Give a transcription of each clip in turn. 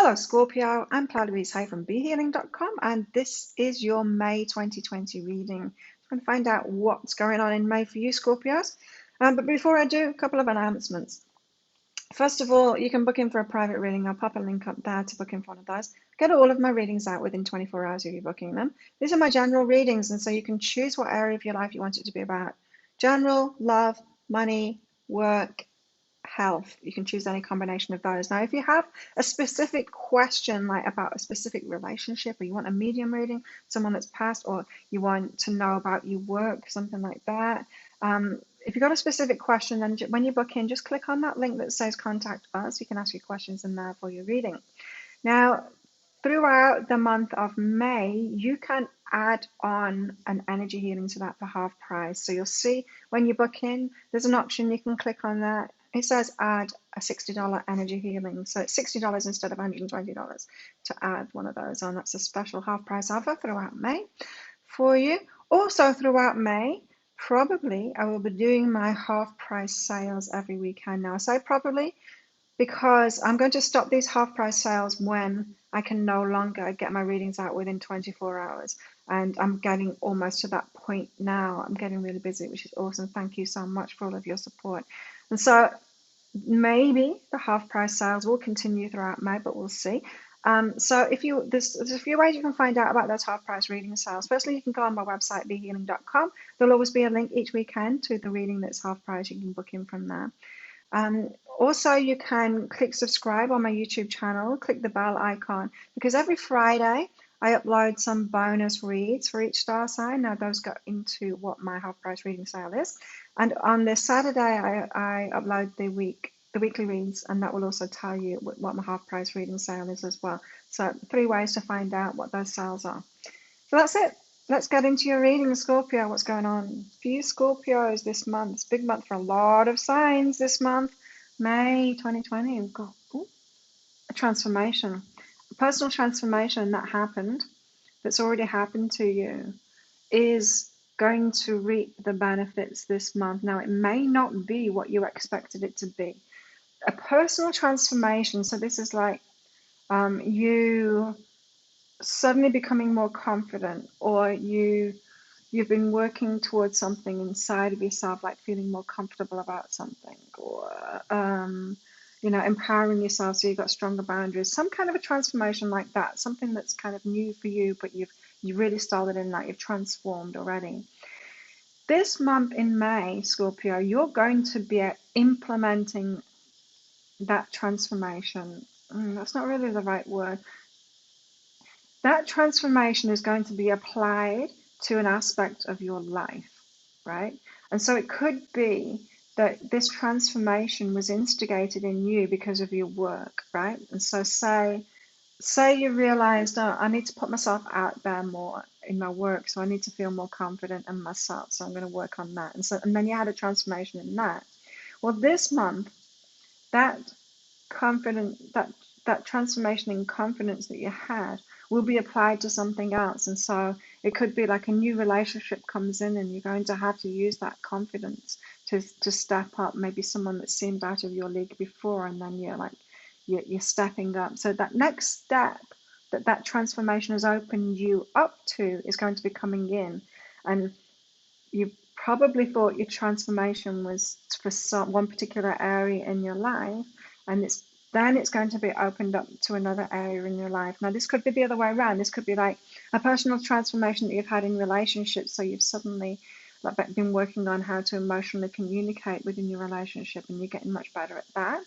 Hello Scorpio, I'm Cloud Louise Hay from BeHealing.com and this is your May 2020 reading. I'm going to find out what's going on in May for you Scorpios. But before I do, a couple of announcements. First of all, you can book in for a private reading. I'll pop a link up there to book in for one of those. Get all of my readings out within 24 hours of you booking them. These are my general readings, and so you can choose what area of your life you want it to be about. General, love, money, work, health. You can choose any combination of those. Now, if you have a specific question, like about a specific relationship, or you want a medium reading, someone that's passed, or you want to know about your work, something like that. If you've got a specific question, then when you book in, just click on that link that says contact us. You can ask your questions in there for your reading. Now, throughout the month of May, you can add on an energy healing to that for half price. So you'll see when you book in, there's an option you can click on that. It says add a $60 energy healing. So it's $60 instead of $120 to add one of those on. That's a special half price offer throughout May for you. Also throughout May, probably I will be doing my half price sales every weekend now. I say probably because I'm going to stop these half price sales when I can no longer get my readings out within 24 hours. And I'm getting almost to that point now. I'm getting really busy, which is awesome. Thank you so much for all of your support. And so maybe the half price sales will continue throughout May, but we'll see. So there's a few ways you can find out about those half price reading sales. Firstly, you can go on my website, behealing.com. There'll always be a link each weekend to the reading that's half price. You can book in from there. Also, you can click subscribe on my YouTube channel, click the bell icon, because every Friday I upload some bonus reads for each star sign. Now, those go into what my half price reading sale is. And on this Saturday, I upload the weekly reads, and that will also tell you what my half price reading sale is as well. So 3 ways to find out what those sales are. So that's it. Let's get into your reading, Scorpio. What's going on for you Scorpios this month? It's a big month for a lot of signs this month. May 2020, we've got a transformation, a personal transformation that happened, that's already happened to you, is going to reap the benefits this month. Now, it may not be what you expected it to be. A personal transformation, so this is like you suddenly becoming more confident, or you've been working towards something inside of yourself, like feeling more comfortable about something, or empowering yourself so you've got stronger boundaries, some kind of a transformation like that, something that's kind of new for you, but you really started in that, you've transformed already. This month in May, Scorpio, you're going to be implementing that transformation. That's not really the right word. That transformation is going to be applied to an aspect of your life, right? And so it could be that this transformation was instigated in you because of your work, right? And so say you realized, oh, I need to put myself out there more in my work, so I need to feel more confident in myself, so I'm going to work on that. And then you had a transformation in that. Well, this month, that transformation in confidence that you had will be applied to something else. And so it could be like a new relationship comes in and you're going to have to use that confidence to step up, maybe someone that seemed out of your league before, and then you're stepping up. So that next step that transformation has opened you up to is going to be coming in. And you probably thought your transformation was for one particular area in your life, and it's going to be opened up to another area in your life. Now, this could be the other way around. This could be like a personal transformation that you've had in relationships. So you've suddenly been working on how to emotionally communicate within your relationship, and you're getting much better at that.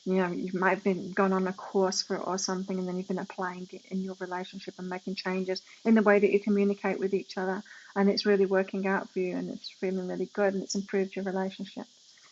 You might have been gone on a course for it or something, and then you've been applying it in your relationship and making changes in the way that you communicate with each other, and it's really working out for you, and it's feeling really good, and it's improved your relationship.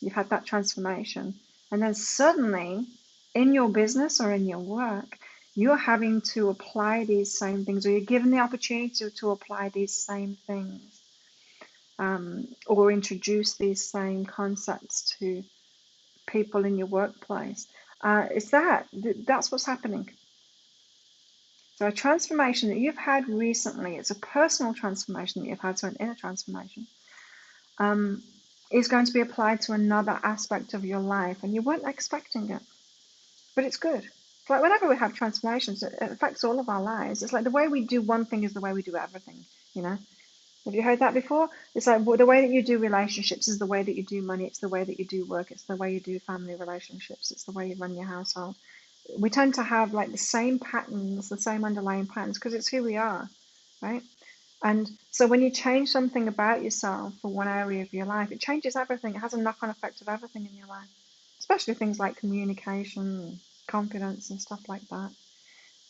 You've had that transformation. And then suddenly, in your business or in your work, you're having to apply these same things, or you're given the opportunity to apply these same things, or introduce these same concepts to people in your workplace. That's what's happening. So a transformation that you've had recently, it's a personal transformation that you've had, so an inner transformation, is going to be applied to another aspect of your life, and you weren't expecting it, but it's good. It's like whenever we have transformations, it affects all of our lives. It's like the way we do one thing is the way we do everything, you know? Have you heard that before? It's like the way that you do relationships is the way that you do money. It's the way that you do work. It's the way you do family relationships. It's the way you run your household. We tend to have like the same patterns, the same underlying patterns, because it's who we are, right? And so when you change something about yourself for one area of your life, it changes everything. It has a knock-on effect of everything in your life, especially things like communication, confidence, and stuff like that.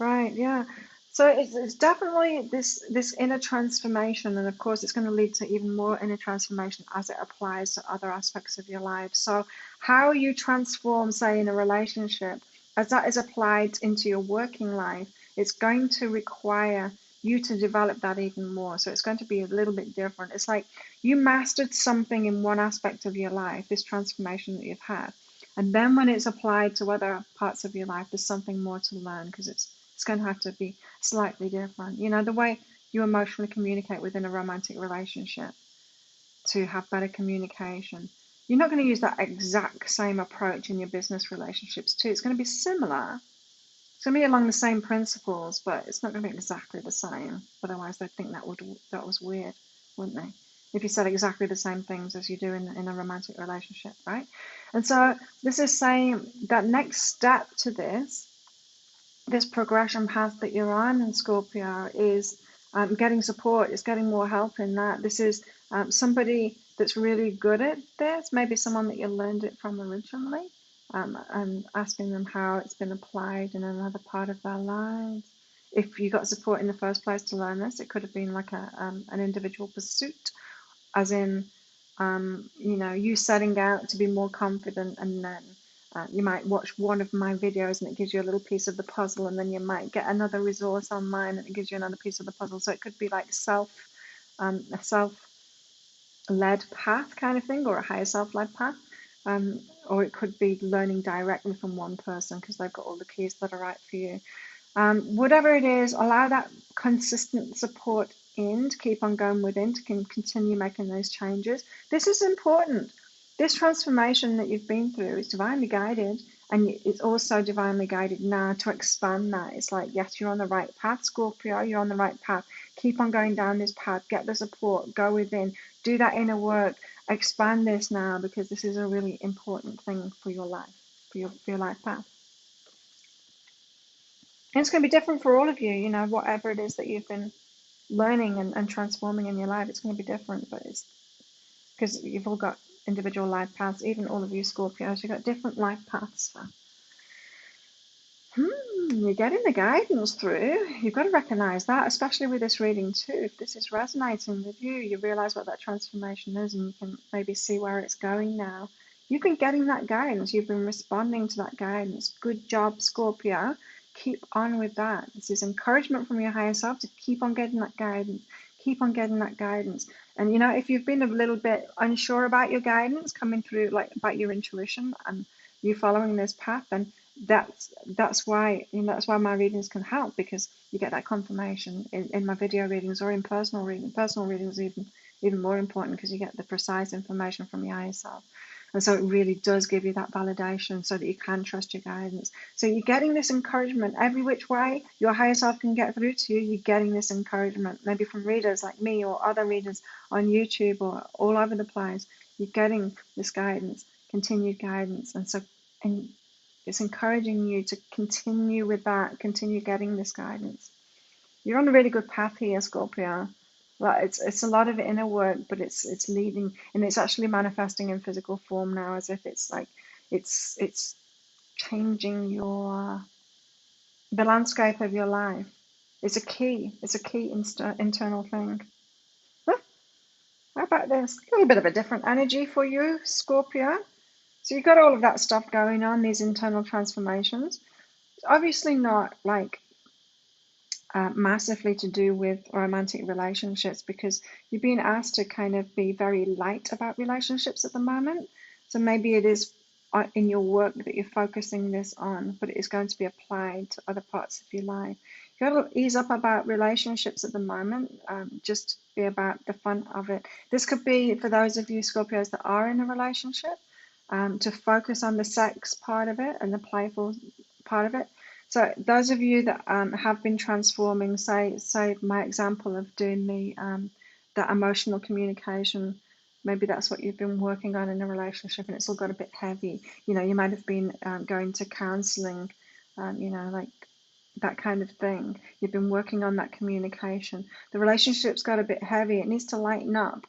Right, yeah. So it's definitely this inner transformation, and of course, it's going to lead to even more inner transformation as it applies to other aspects of your life. So how you transform, say, in a relationship, as that is applied into your working life, it's going to require you to develop that even more. So it's going to be a little bit different. It's like you mastered something in one aspect of your life, this transformation that you've had. And then when it's applied to other parts of your life, there's something more to learn because it's going to have to be slightly different. You know, the way you emotionally communicate within a romantic relationship to have better communication. You're not going to use that exact same approach in your business relationships too. It's going to be similar. It's going to be along the same principles, but it's not going to be exactly the same. Otherwise, they'd think that was weird, wouldn't they? If you said exactly the same things as you do in a romantic relationship, right? And so this is saying that next step to this progression path that you're on in Scorpio is getting support, is getting more help in that. This is somebody that's really good at this, maybe someone that you learned it from originally, and asking them how it's been applied in another part of their lives. If you got support in the first place to learn this, it could have been like an individual pursuit, as in, you setting out to be more confident, and then you might watch one of my videos and it gives you a little piece of the puzzle, and then you might get another resource online and it gives you another piece of the puzzle. So it could be like a self-led path kind of thing, or a higher self-led path, or it could be learning directly from one person because they've got all the keys that are right for you. Whatever it is, allow that consistent support in to keep on going within, to continue making those changes. This is important. This transformation that you've been through is divinely guided, and it's also divinely guided now to expand that. It's like, yes, you're on the right path, Scorpio, you're on the right path. Keep on going down this path, get the support, go within, do that inner work, expand this now, because this is a really important thing for your life, for your life path. And it's going to be different for all of you, whatever it is that you've been learning and transforming in your life, it's going to be different, but it's because you've all got individual life paths, even all of you Scorpios, you've got different life paths. So, you're getting the guidance through. You've got to recognize that, especially with this reading too. If this is resonating with you, you realize what that transformation is, and you can maybe see where it's going now. You've been getting that guidance. You've been responding to that guidance. Good job, Scorpio. Keep on with that. This is encouragement from your higher self to keep on getting that guidance. Keep on getting that guidance. And if you've been a little bit unsure about your guidance coming through, like about your intuition and you following this path, then that's why my readings can help, because you get that confirmation in my video readings or in personal reading. Personal readings are even more important because you get the precise information from your higher self. And so it really does give you that validation so that you can trust your guidance. So you're getting this encouragement every which way your higher self can get through to you. You're getting this encouragement, maybe from readers like me or other readers on YouTube or all over the place. You're getting this guidance, continued guidance. And it's encouraging you to continue with that, continue getting this guidance. You're on a really good path here, Scorpio. Like it's a lot of inner work, but it's leading, and it's actually manifesting in physical form now, as if it's like it's changing the landscape of your life. It's a key internal thing. Huh, how about this? A little bit of a different energy for you, Scorpio. So you've got all of that stuff going on, these internal transformations. It's obviously not like massively to do with romantic relationships, because you're being asked to kind of be very light about relationships at the moment. So maybe it is in your work that you're focusing this on, but it is going to be applied to other parts of your life. You got to ease up about relationships at the moment. Just be about the fun of it. This could be for those of you Scorpios that are in a relationship, to focus on the sex part of it and the playful part of it. So those of you that have been transforming, say my example of doing the emotional communication, maybe that's what you've been working on in a relationship, and it's all got a bit heavy. You know, you might have been going to counseling, you know, like that kind of thing. You've been working on that communication. The relationship's got a bit heavy. It needs to lighten up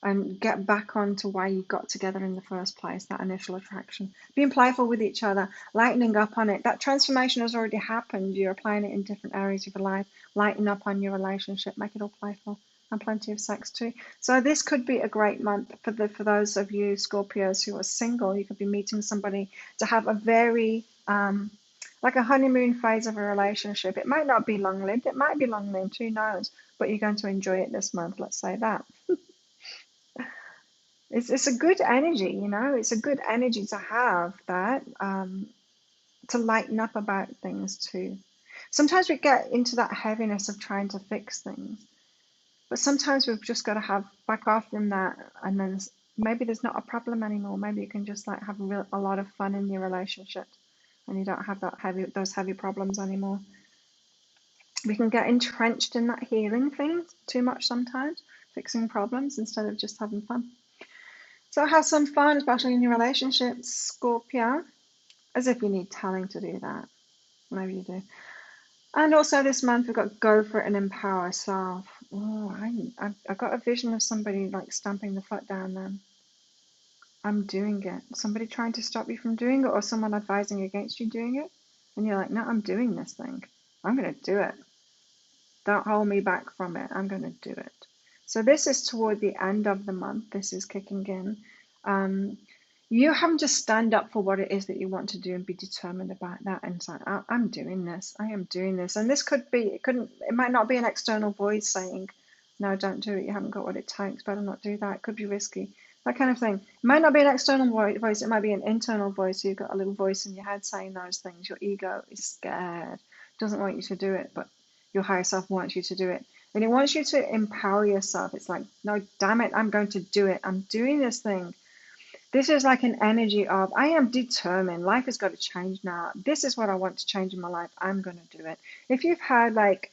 and get back onto why you got together in the first place, that initial attraction. Being playful with each other, lightening up on it. That transformation has already happened. You're applying it in different areas of your life. Lighten up on your relationship, make it all playful, and plenty of sex too. So this could be a great month for those of you Scorpios who are single. You could be meeting somebody to have a very like a honeymoon phase of a relationship. It might not be long lived, it might be long lived, who knows? But you're going to enjoy it this month, let's say that. It's a good energy, you know, it's a good energy to have that, to lighten up about things too. Sometimes we get into that heaviness of trying to fix things, but sometimes we've just got to have back off from that, and then maybe there's not a problem anymore. Maybe you can just like have a lot of fun in your relationship, and you don't have those heavy problems anymore. We can get entrenched in that healing thing too much sometimes, fixing problems instead of just having fun. So have some fun, especially in your relationships, Scorpio, as if you need telling to do that. Maybe you do. And also this month we've got go for it and empower self. Oh, I've got a vision of somebody like stamping the foot down then. I'm doing it. Somebody trying to stop you from doing it, or someone advising against you doing it. And you're like, no, I'm doing this thing. I'm going to do it. Don't hold me back from it. I'm going to do it. So this is toward the end of the month. This is kicking in. You having to stand up for what it is that you want to do and be determined about that. And say, I'm doing this. I am doing this. And this could be, it might not be an external voice saying, no, don't do it. You haven't got what it takes. Better not do that. It could be risky. That kind of thing. It might not be an external voice. It might be an internal voice. So you've got a little voice in your head saying those things. Your ego is scared. Doesn't want you to do it, but your higher self wants you to do it. And it wants you to empower yourself. It's like, no, damn it, I'm going to do it. I'm doing this thing. This is like an energy of, I am determined. Life has got to change now. This is what I want to change in my life. I'm going to do it. If you've had like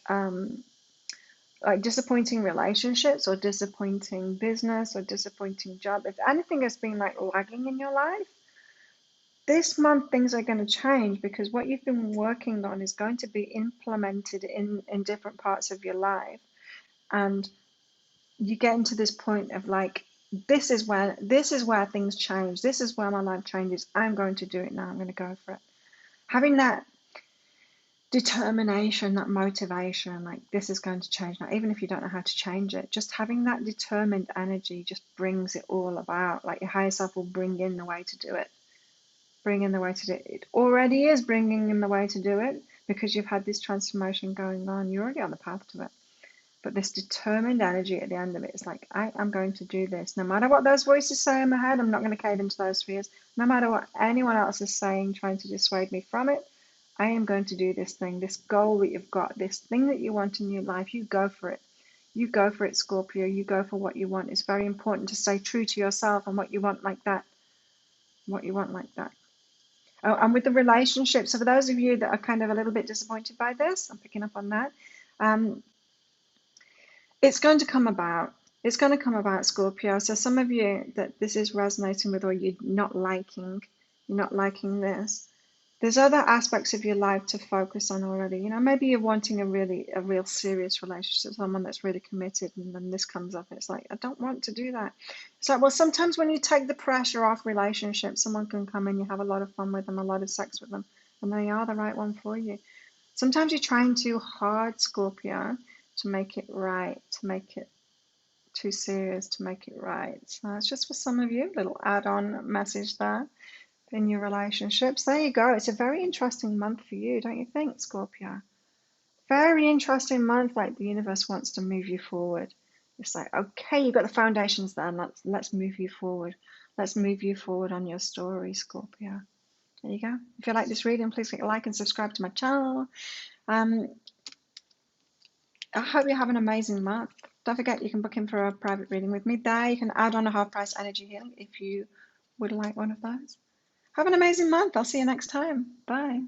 disappointing relationships or disappointing business or disappointing job, if anything has been like lagging in your life, this month things are going to change, because what you've been working on is going to be implemented in different parts of your life. And you get into this point of like, this is where things change. This is where my life changes. I'm going to do it now. I'm going to go for it. Having that determination, that motivation, like this is going to change now, even if you don't know how to change it, just having that determined energy just brings it all about. Like your higher self will bring in the way to do it. Bring in the way to do it. It already is bringing in the way to do it, because you've had this transformation going on. You're already on the path to it. But this determined energy at the end of it is like, I am going to do this. No matter what those voices say in my head, I'm not going to cave into those fears. No matter what anyone else is saying, trying to dissuade me from it, I am going to do this thing, this goal that you've got, this thing that you want in your life. You go for it. You go for it, Scorpio. You go for what you want. It's very important to stay true to yourself and what you want like that. What you want like that. Oh, and with the relationship, so for those of you that are kind of a little bit disappointed by this, I'm picking up on that. It's going to come about. It's going to come about, Scorpio. So some of you that this is resonating with, or you're not liking this. There's other aspects of your life to focus on already. You know, maybe you're wanting a real serious relationship, someone that's really committed, and then this comes up. And it's like, I don't want to do that. It's like, well, sometimes when you take the pressure off relationships, someone can come in, you have a lot of fun with them, a lot of sex with them, and they are the right one for you. Sometimes you're trying too hard, Scorpio, to make it right, to make it too serious, to make it right. So it's just for some of you, little add-on message there in your relationships. There you go. It's a very interesting month for you, don't you think, Scorpio? Very interesting month. Like the universe wants to move you forward. It's like, okay, you've got the foundations there. Let's move you forward. Let's move you forward on your story, Scorpio. There you go. If you like this reading, please click like and subscribe to my channel. I hope you have an amazing month. Don't forget, you can book in for a private reading with me there. You can add on a half-price energy healing if you would like one of those. Have an amazing month. I'll see you next time. Bye.